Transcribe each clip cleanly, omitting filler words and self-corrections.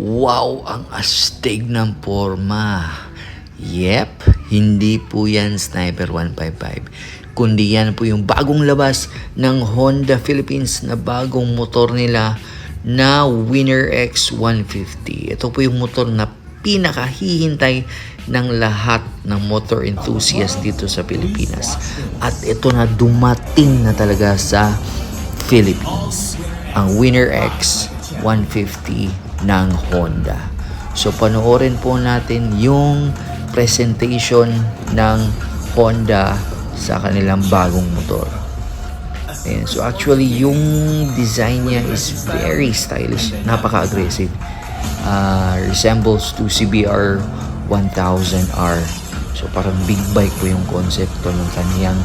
Wow, ang astig ng forma. Yep, hindi po yan Sniper 155. Kundi yan po yung bagong labas ng Honda Philippines na bagong motor nila na Winner X 150. Ito po yung motor na pinakahihintay ng lahat ng motor enthusiast dito sa Pilipinas. At ito na dumating na talaga sa Philippines. Ang Winner X 150 ng Honda. So panoorin po natin yung presentation ng Honda sa kanilang bagong motor. Ayan. So actually yung design niya is very stylish, napaka-aggressive. Resembles to CBR 1000R. So parang big bike po yung konsepto ng kaniyang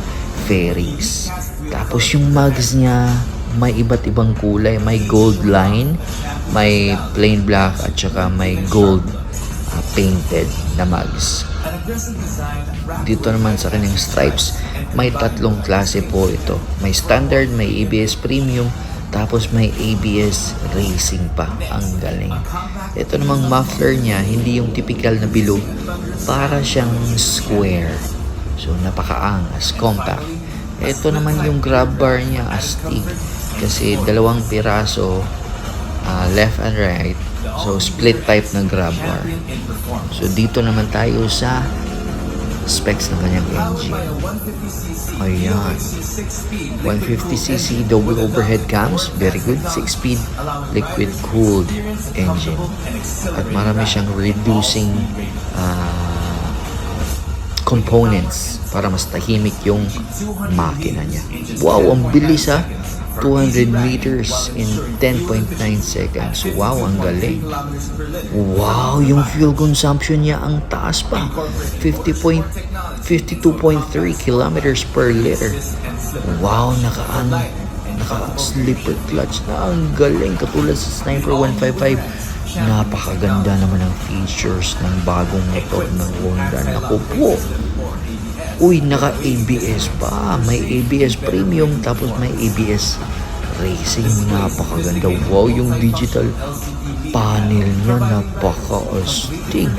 fairings. Tapos yung mugs niya may iba't ibang kulay, may gold line, may plain black at saka may gold painted na mugs. Dito naman sa kanyang stripes, may tatlong klase po ito. May standard, may ABS premium, tapos may ABS racing pa. Ang galing. Ito namang muffler niya, hindi yung typical na bilog, para siyang square. So napakaangas, compact. Ito naman yung grab bar niya, astig. Kasi dalawang piraso, left and right. So split type na grab bar. So dito naman tayo sa specs ng kanyang engine. Ayan. 150cc double overhead cams. Very good. 6-speed liquid cooled engine. At marami siyang reducing components para mas tahimik yung makina niya. Wow, ang bilis 200 meters in 10.9 seconds. Wow, ang galing. Wow, yung fuel consumption niya ang taas pa. 52.3 kilometers per liter. Wow, naka-slipper clutch na. Ang galing. Katulad sa Sniper 155. Napakaganda naman ang features ng bagong motor ng Honda. Naku po. Uy, naka-ABS pa. May ABS premium tapos may ABS racing. Napakaganda. Wow, yung digital panel niya napaka-astig.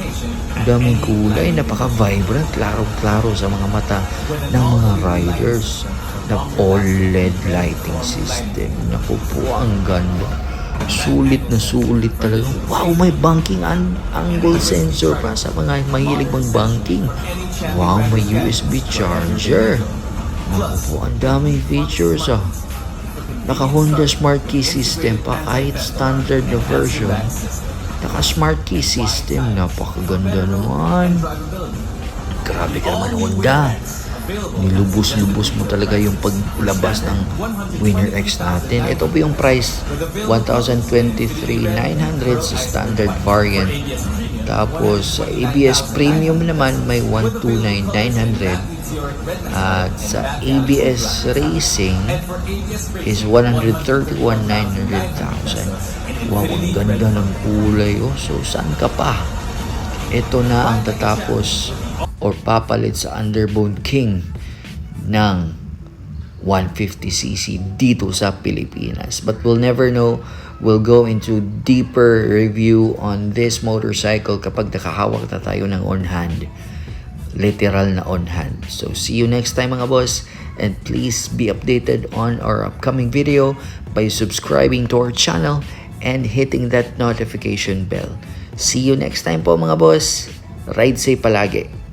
Daming kulay, napaka-vibrant, klaro-klaro sa mga mata ng mga riders. Na OLED lighting system. Naku po, ang ganda. Sulit na sulit talaga. Wow, may banking angle sensor pa sa mga mahilig mag-banking. Wow, may USB charger. Naku po, ang daming features Naka Honda Smart Key System pa, kahit standard na version. Naka Smart Key System, napakaganda naman. Grabe ka naman, Honda. Nilubos-lubos mo talaga yung paglabas ng Winner X natin. Ito po yung price, 1,023,900 sa standard variant. Tapos sa ABS premium naman may 129,900. At sa ABS racing is 131,900,000. Wow, ang ganda ng kulay. So saan ka pa? Ito na ang tatapos or papalit sa Underbone King ng 150cc dito sa Pilipinas. But we'll never know. We'll go into deeper review on this motorcycle kapag nakahawak na tayo ng on hand. Literal na on hand. So see you next time mga boss, and please be updated on our upcoming video by subscribing to our channel and hitting that notification bell. See you next time po mga boss. Ride safe palagi.